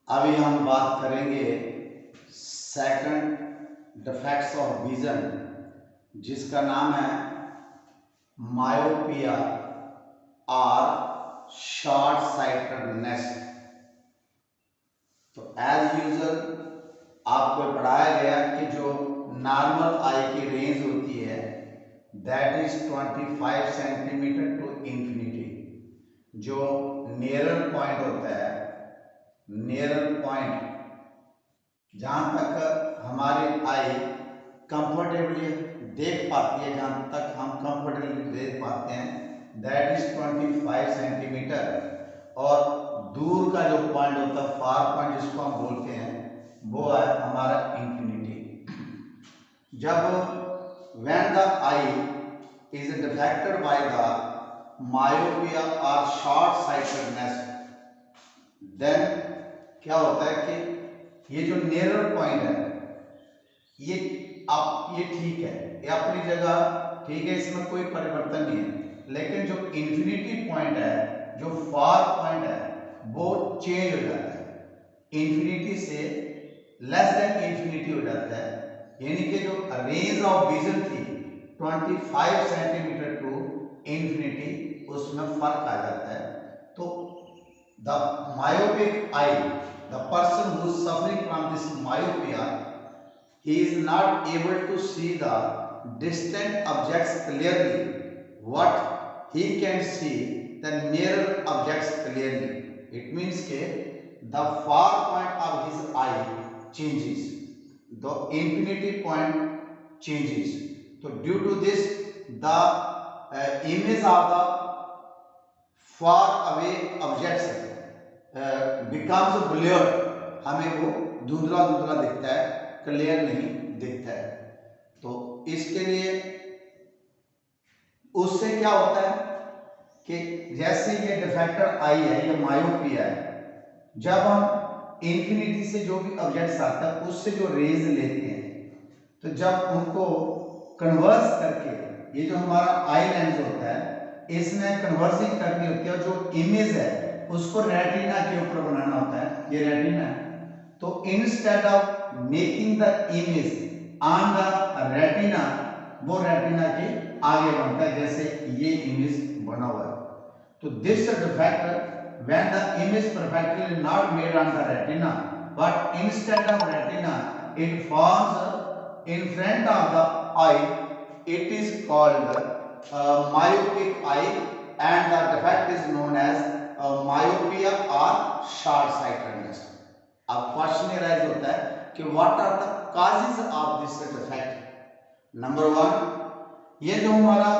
अभी हम बात करेंगे सेकंड डिफेक्ट्स ऑफ विजन, जिसका नाम है मायोपिया और शॉर्ट साइटेडनेस। तो एज यूजुअल आपको पढ़ाया गया कि जो नॉर्मल आई की रेंज होती है that is 25 centimetre to infinity. जो नियरर पॉइंट होता है, नियरर पॉइंट जहां तक हमारी आई कंफर्टेबली देख पाती है, जहां तक हम कंफर्टेबली देख पाते हैं दैट इज 25 सेंटीमीटर। और दूर का जो पॉइंट होता है, फार पॉइंट जिसको हम बोलते हैं, वो है हमारा इंफिनिटी। जब when the I is defected by the myopia और शॉर्ट साइटेडनेस, देन क्या होता है कि ये जो नियरर पॉइंट है ये ये ठीक है, ये अपनी जगह ठीक है, इसमें कोई परिवर्तन नहीं है। लेकिन जो इंफिनिटी पॉइंट है, जो फार पॉइंट है, वो चेंज हो जाता है, इंफिनिटी से लेस देन इंफिनिटी हो जाता है। यानी कि जो रेंज ऑफ विजन थी 25 सेंटीमीटर टू इंफिनिटी, उसमें फर्क आ जाता है। तो the myopic eye, the person who is suffering from this myopia, he is not able to see the distant objects clearly. What he can see the nearer objects clearly. It means that the far point of his eye changes, the infinity point changes. So due to this, the image of the far away objects becomes blurred. हमें वो धुंधला धुंधला दिखता है, clear नहीं दिखता है। तो इसके लिए उससे क्या होता है कि जैसे ये डिफेक्टर आई है, ये मायोपिया है, जब हम इंफिनिटी से जो भी ऑब्जेक्ट्स आता है उससे जो रेज लेते हैं, तो जब उनको कन्वर्स करके, ये जो हमारा आई लेंस होता है इसमें कन्वर्सिंग करनी होती है, जो इमेज है उसको रेटिना के ऊपर बनाना होता है, ये रेटिना है। तो instead of making the image on the retina, वो रेटिना के आगे बनता है, जैसे ये इमेज बना हुआ है। तो this defect when the image perfectly not made on the retina but instead of retina it forms in front of the I, it is called myopic eye, and the defect is known as myopia or short sightedness. अब question raise होता है कि what are the causes of this defect. Number one, ये जो हमारा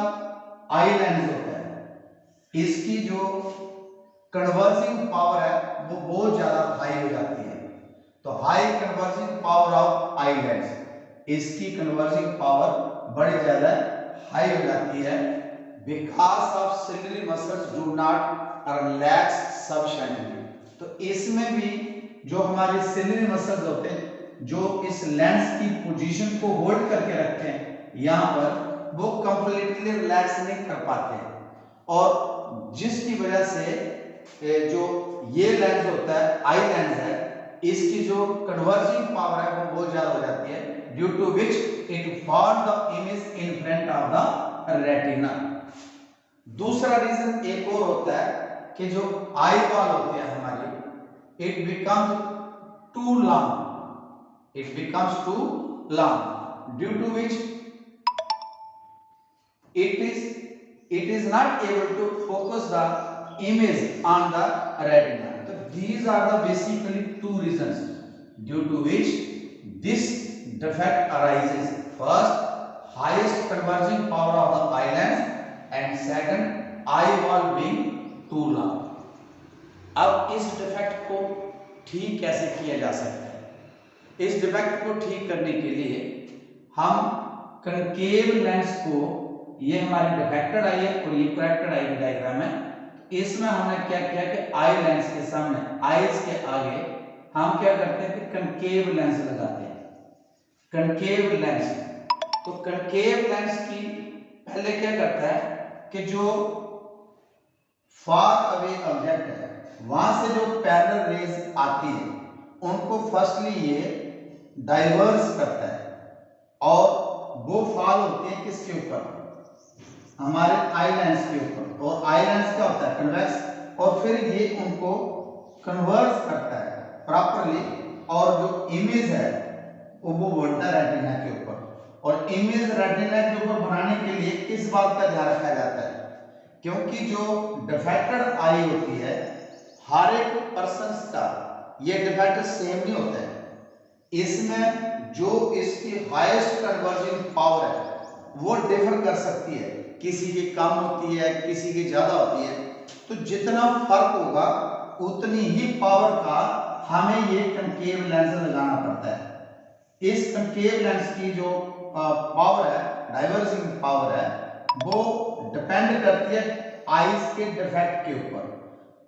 eye lens होता है इसकी जो कन्वर्जिंग पावर है वो बहुत ज्यादा हाई हो जाती है। तो high converging power of eye lens, इसकी कन्वर्जिंग पावर बड़ी ज्यादा हाई हो जाती है, because of ciliary muscles do not relax sufficiently. तो इसमें भी जो हमारे सिलियरी मसल्स होते हैं जो इस लेंस की पोजीशन को होल्ड करके रखते हैं यहां पर, वो कंप्लीटली रिलैक्स नहीं कर पाते हैं, और जिसकी वजह से जो ये लेंस होता है, आई लेंस है, इसकी जो कन्वर्जिंग पावर है वो बहुत ज्यादा हो जाती है, due to which it form the image in front of the retina. दूसरा रीजन एक और होता है कि जो आई बॉल होती है हमारी, it becomes too long, it becomes too long, due to which it is not able to focus the image on the retina. So these are the basically two reasons due to which this defect arises. First, highest converging power of the eye lens, and second, eye ball being too long. अब इस defect को ठीक कैसे किया जा सकता है? इस डिफेक्ट को ठीक करने के लिए हम कनकेव लेंस को, ये हमारी डिफेक्टेड आई है और ये करेक्टेड आई की डायग्राम है, इसमें हमने क्या किया कि आई लेंस के सामने, आईज के आगे हम क्या करते हैं कि कनकेव लेंस लगाते हैं, कनकेव लेंस। तो कनकेव लेंस की पहले क्या करता है कि जो फार अवे ऑब्जेक्ट है वहां से जो पैरेलल रेज आती है उनको फर्स्टली ये डाइवर्स करता है और वो फॉल होते हैं किसके ऊपर, हमारे आई लेंस के ऊपर। और आई लेंस क्या होता है, कन्वेक्स। और फिर ये उनको कन्वर्स करता है प्रॉपरली, और जो इमेज है वो बनता है रेटिना के ऊपर। और इमेज रेटिना के ऊपर बनाने के लिए किस बात का ध्यान रखा जाता है, क्योंकि जो डिफेक्टेड आई होती है हर एक पर्सन का ये डिफेक्ट सेम नहीं होता है। इसमें जो इसकी हाईएस्ट कन्वर्जिंग पावर है वो डिफर कर सकती है, किसी की कम होती है, किसी की ज्यादा होती है। तो जितना फर्क होगा उतनी ही पावर का हमें ये कनकेव लेंस लगाना पड़ता है। इस कनकेव लेंस की जो पावर है, डाइवर्जिंग पावर है, वो डिपेंड करती है आईज के डिफेक्ट के ऊपर।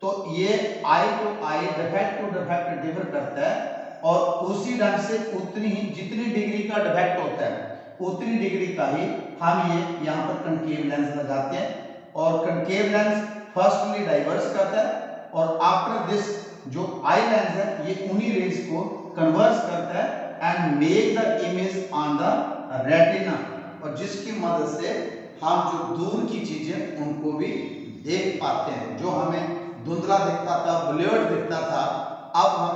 तो ये eye to eye, defect to defect differ करता है, और उसी ढंग से उतनी ही जितनी डिग्री का डिफेक्ट होता है उतनी डिग्री का ही हम ये यहाँ पर कनकेव लेंस लगाते हैं। और कनकेव लेंस फर्स्टली डाइवर्स करता है और आफ्टर दिस जो आई लेंस है ये उन्हीं रेज को कन्वर्स करता है and make the image on the retina, और जिसकी मदद से हम जो दूर की चीजें उनको भी देख पाते हैं। जो हमें धुंधला दिखता था, ब्लर्ड दिखता था, अब हम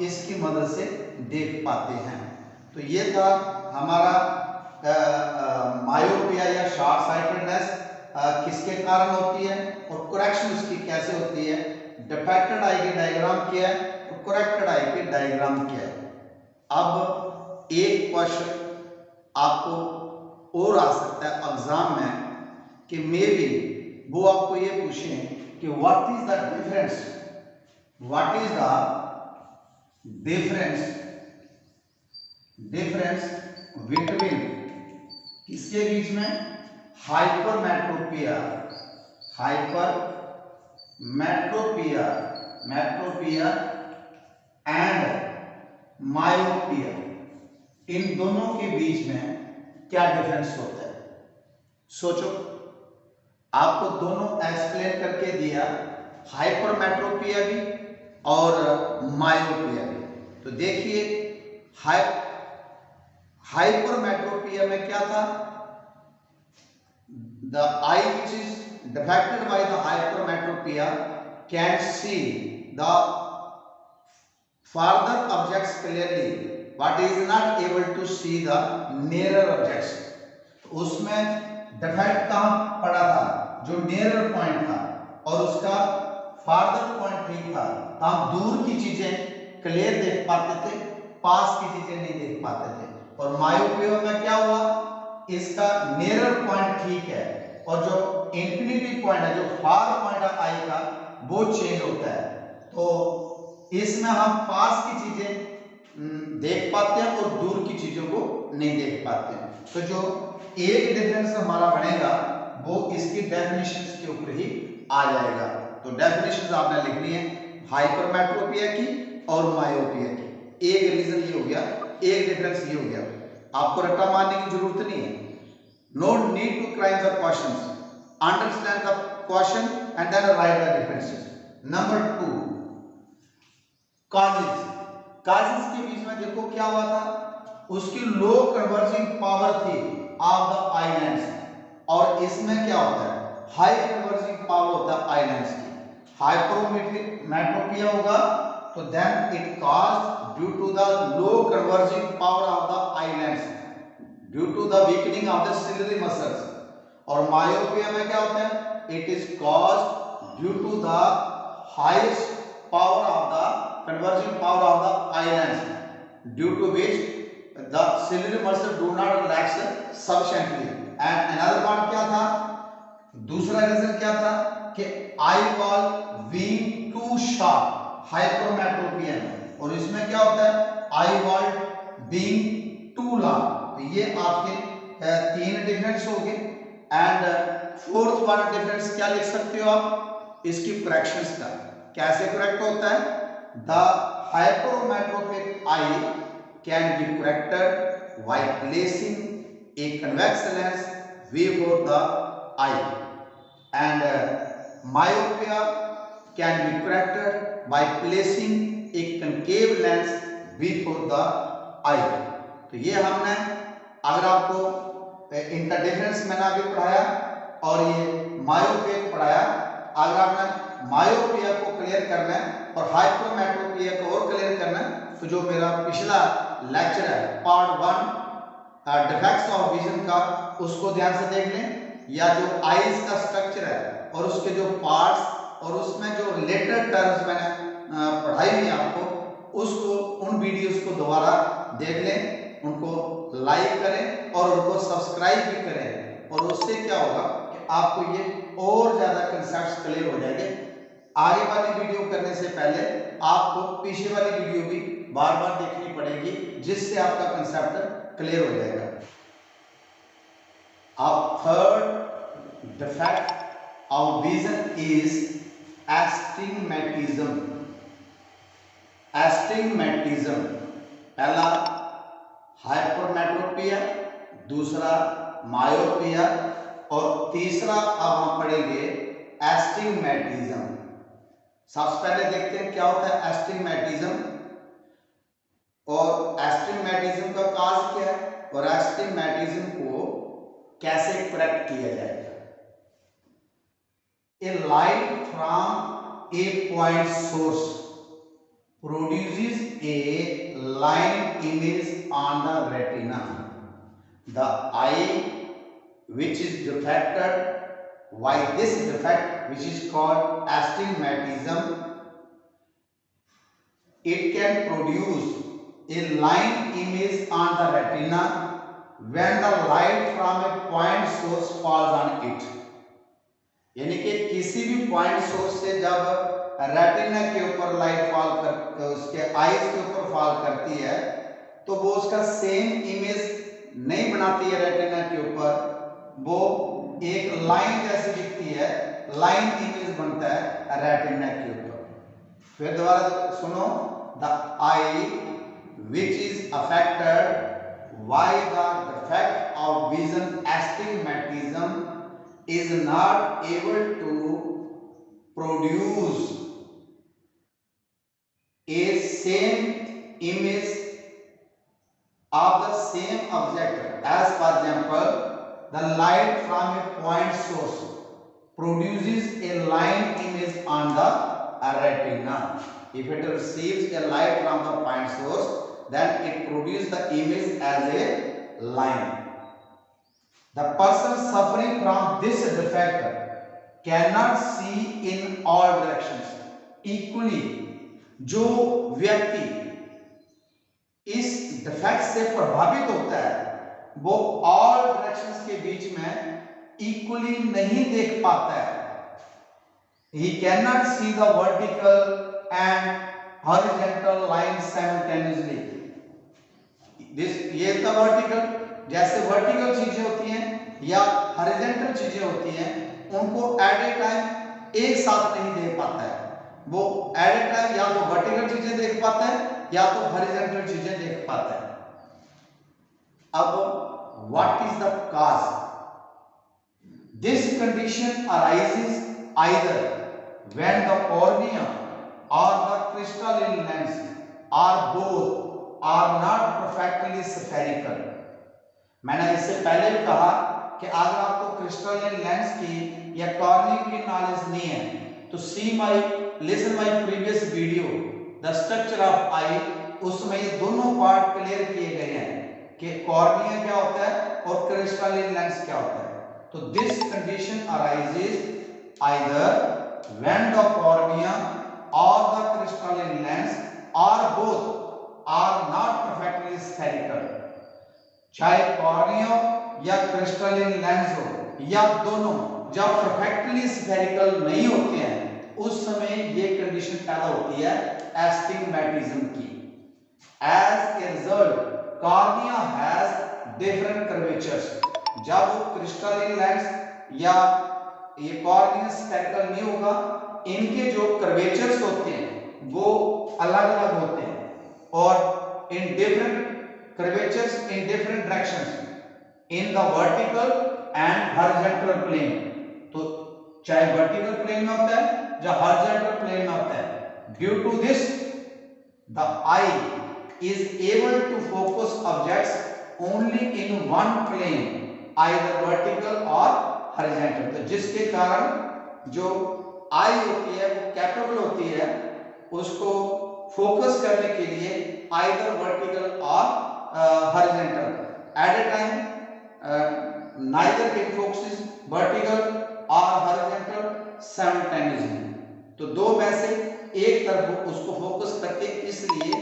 इसकी मदद से देख पाते हैं। तो ये था हमारा मायोपिया या शॉर्ट साइटेडनेस किसके कारण होती है और करेक्शन उसकी कैसे होती है। डिफेक्टेड आई की डायग्राम क्या है और करेक्टेड आई की डायग्राम क्या है। अब एक क्वेश्चन आपको और आ सकता है एग्जाम में कि मे बी वो आपको ये पूछें कि what is the difference, what is the difference between किसके बीच में, हाइपरमेट्रोपिया एंड मायोपिया, इन दोनों के बीच में क्या डिफरेंस होता है। सोचो, आपको दोनों एक्सप्लेन करके दिया, हाइपरमेट्रोपिया भी और मायोपिया भी। तो देखिए हाइपरमेट्रोपिया में क्या था, the eye which is defected by the hypermetropia can see the farther objects clearly but is not able to see the nearer objects। तो उसमें डिफेक्ट कहां पड़ा था, जो नियरर पॉइंट था और उसका फार्दर पॉइंट ठीक था, तो हम दूर की चीजें क्लियर देख पाते थे, पास की चीजें नहीं देख पाते थे। और मायोपिया में क्या हुआ, इसका नियरर पॉइंट ठीक है और जो इंफिनिटी पॉइंट है, जो फार पॉइंट है आई का, वो चेंज होता है। तो इसमें हम पास की चीजें देख पाते हैं और दूर की चीजों को नहीं देख पाते हैं। तो जो एक डिफरेंस हमारा बनेगा वो इसकी डेफिनेशंस के ऊपर ही आ जाएगा। तो डेफिनेशंस आपने लिखनी है हाइपरमेट्रोपिया की और मायोपिया की। एक रीजन ये हो गया, एक डिफरेंस ये हो गया, आपको रट्टा मारने की जरूरत नहीं है। No need to crunch the questions. Understand the question and then write the differences. Number 2, causes. Causes के बीच में देखो क्या हुआ था, उसकी लो कन्वर्जिंग पावर थी ऑफ द आई लेंस, और इसमें क्या होता है, हाई कन्वर्जिंग पावर होता है आई लेंस की। हाइपरमेट्रोपिया होगा तो then it caused due to the low converging power of the eye lens due to the weakening of the ciliary muscles. और मायोपिया में क्या होता है, it is caused due to the highest power of the converging power of the eye lens due to which the ciliary muscle do not relax sufficiently. And another part क्या था, दूसरा reason क्या था कि eyeball being to sharp hypermetropia में, और इसमें क्या होता है, eye wall being to long. तो ये आपके तीन डिफरेंस हो गए। एंड फोर्थ वाला डिफरेंस क्या लिख सकते हो आप, इसकी करेक्शंस का कैसे करेक्ट होता है, the hypermetropic I can be corrected by placing a convex lens before the I, and myopia can be corrected by placing a concave lens before the eye। तो ये हमने, अगर आपको इनका डिफरेंस मैंने अभी पढ़ाया और ये मायोपिया को पढ़ाया। अगर आपने मायोपिया को क्लियर करना है और हाइपरमेट्रोपिया को और क्लियर करना है, तो जो मेरा पिछला लेक्चर है पार्ट 1 डिफेक्ट्स ऑफ विजन का, उसको ध्यान से देख लें, या जो आईज का स्ट्रक्चर है और उसके जो पार्ट्स और उसमें जो रिलेटेड टर्म्स मैंने पढ़ाई हुई आपको, उसको उन वीडियोस को दोबारा देख लें, उनको लाइक करें और उनको सब्सक्राइब भी करें। और उससे क्या होगा कि आपको ये और ज्यादा कंसेप्ट्स क्लियर हो जाएंगे। आगे वाली वीडियो करने से पहले आपको पीछे वाली वीडियो भी बार बार देखनी पड़ेगी, जिससे आपका कंसेप्ट क्लियर हो जाएगा। अब third defect of vision is astigmatism. Astigmatism, पहला हाइपरमेट्रोपिया, दूसरा मायोपिया और तीसरा अब हम पढ़ेंगे एस्टिग्मेटिज्म। सबसे पहले देखते हैं क्या होता है एस्टिग्मेटिज्म और एस्टिग्मेटिज्म का काज क्या है और एस्टिग्मेटिज्म को कैसे करेक्ट किया जाएगा। A light from a point source produces a line image on the retina. The eye which is defected, why this defect, which is called astigmatism, it can produce a line image on the retina when the light from a point source falls on it. यानी कि किसी भी point source से जब retina के ऊपर light fall कर, उसके आईज के ऊपर फॉल करती है, तो वो उसका सेम इमेज नहीं बनाती है रेटिना के ऊपर, वो एक लाइन जैसी दिखती है, लाइन इमेज बनता है रेटिना के ऊपर। फिर दोबारा सुनो, the I which is affected, why the defect of vision astigmatism is not able to produce a same image of the same object, as for example the light from a point source produces a line image on the retina. If it receives a light from the point source, then it produces the image as a line. The person suffering from this defect cannot see in all directions. Equally, जो व्यक्ति इस defect से प्रभावित होता है, वो all directions के बीच में इक्वली नहीं देख पाता है। He cannot see the vertical and horizontal lines simultaneously. ये था वर्टिकल, जैसे वर्टिकल चीजें होती हैं या हॉरिजॉन्टल चीजें होती हैं, उनको एट ए टाइम एक साथ नहीं देख पाता है। वो एट ए टाइम या तो वर्टिकल चीजें देख पाता है या तो हॉरिजॉन्टल चीजें देख पाता है। अब what is the cause? This condition arises either when the cornea और the crystalline lens are both are not perfectly spherical. मैंने इससे पहले भी कहा कि अगर आपको क्रिस्टलाइन लेंस की या कॉर्निया की नॉलेज नहीं है, तो listen my previous video the structure of eye, उसमें ये दोनों पार्ट क्लियर किए गए हैं कि कॉर्निया क्या होता है और क्रिस्टलाइन लेंस क्या होता है। तो this condition arises either when the cornea और the crystalline lens are both are not perfectly spherical। चाहे कॉर्निया या क्रिस्टलाइन लेंस हो या दोनों जब परफेक्टली स्फेरिकल नहीं होते हैं, उस समय ये कंडीशन पैदा होती है एस्टिग्मेटिज्म की। As a result cornea has different curvatures. जब वो क्रिस्टलाइन लेंस या ये कॉर्निया स्फेरिकल नहीं होगा, इनके जो कर्वेचर्स होते हैं वो अलग अलग होते हैं और in different curvatures in different directions in the vertical and horizontal plane। तो चाहे vertical plane में होता है या horizontal plane में होता है। Due to this the eye is able to focus objects only in one plane, either vertical or horizontal। तो जिसके कारण जो आई होती है वो कैपेबल होती है उसको फोकस करने के लिए either vertical or horizontal at a time, neither it focuses vertical or horizontal simultaneously। तो दो में से एक तरफ उसको फोकस करके इसलिए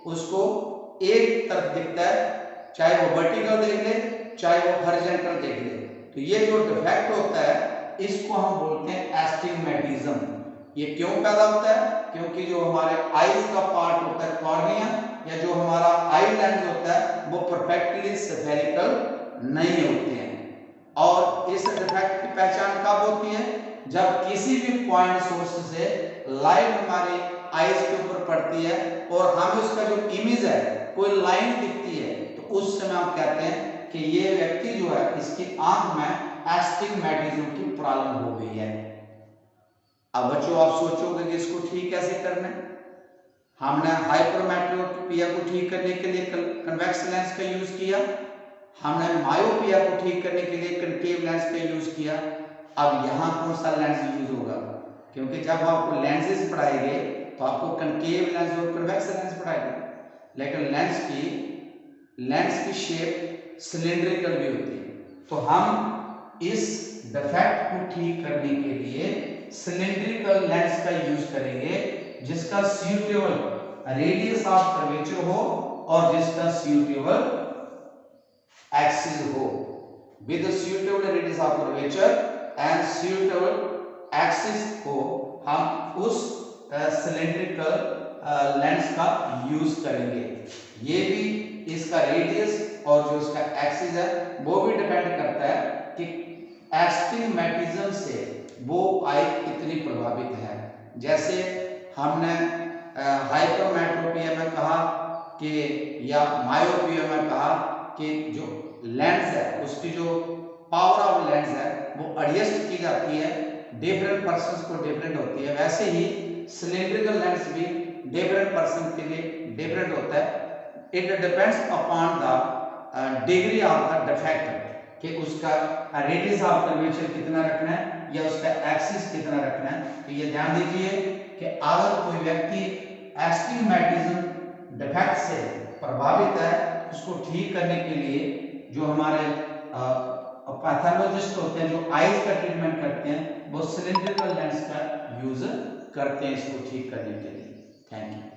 उसको एक तरफ दिखता है, चाहे वो वर्टिकल देख ले चाहे वो हॉरिजॉन्टल देख ले। तो ये जो डिफेक्ट होता है इसको हम बोलते हैं एस्टिग्मेटिज्म। ये क्यों पैदा होता है? क्योंकि जो हमारे आईज का पार्ट होता है कॉर्निया या जो हमारा आई लेंस होता है वो परफेक्टली स्फेरिकल नहीं होते हैं। और इस डिफेक्ट की पहचान कब होती है? जब किसी भी पॉइंट सोर्स से लाइट हमारे आईज के ऊपर पड़ती है और हमें उसका जो इमेज है कोई लाइन दिखती है तो उस समय हम कहते हैं कि ये व्यक्ति जो है इसकी आंख में एस्टिग्मेटिज्म की प्रॉब्लम हो गई है। अब बच्चों आप सोचोगे कि इसको ठीक कैसे करना है? हमने हाइपरमेट्रोपिया को ठीक करने के लिए कन्वेक्स लेंस का यूज किया, हमने मायोपिया को ठीक करने के लिए कनकेव लेंस का यूज किया। अब यहाँ कौन सा लेंस यूज होगा? क्योंकि जब आपको लेंसेज पढ़ाएंगे तो आपको कनकेव लेंस और कन्वेक्स लेंस पढ़ाएंगे, लेकिन लेंस की शेप सिलेंड्रिकल भी होती है। तो हम इस डिफेक्ट को ठीक करने के लिए सिलेंड्रिकल लेंस का यूज करेंगे जिसका सूटेबल रेडियस ऑफ कर्वेचर हो और जिसका सूटेबल एक्सिस हो। With suitable radius of curvature and suitable axis को हम उस सिलेंड्रिकल लेंस का यूज करेंगे। ये भी इसका रेडियस और जो इसका एक्सिस है वो भी डिपेंड करता है कि एस्टिग्मेटिज्म से वो आई कितनी प्रभावित है। जैसे हमने हाइपरमेट्रोपिया में कहा कि या मायोपिया में कहा कि जो लेंस है उसकी जो पावर ऑफ लेंस है वो एडजस्ट की जाती है, डिफरेंट पर्सन्स को डिफरेंट होती है। वैसे ही सिलेंड्रिकल लेंस भी डिफरेंट पर्सन के लिए डिफरेंट होता है। It depends upon the degree of the defect कि उसका रेडियस ऑफ कर्वेचर कितना रखना है या उसका एक्सिस कितना रखना है। तो ये ध्यान दीजिए कि अगर कोई व्यक्ति एस्टिग्मेटिज्म डिफेक्ट से प्रभावित है उसको ठीक करने के लिए जो हमारे पैथोलॉजिस्ट होते हैं जो आईज का ट्रीटमेंट करते हैं वो सिलेंड्रिकल लेंस का यूज करते हैं इसको ठीक करने के लिए। Thank you.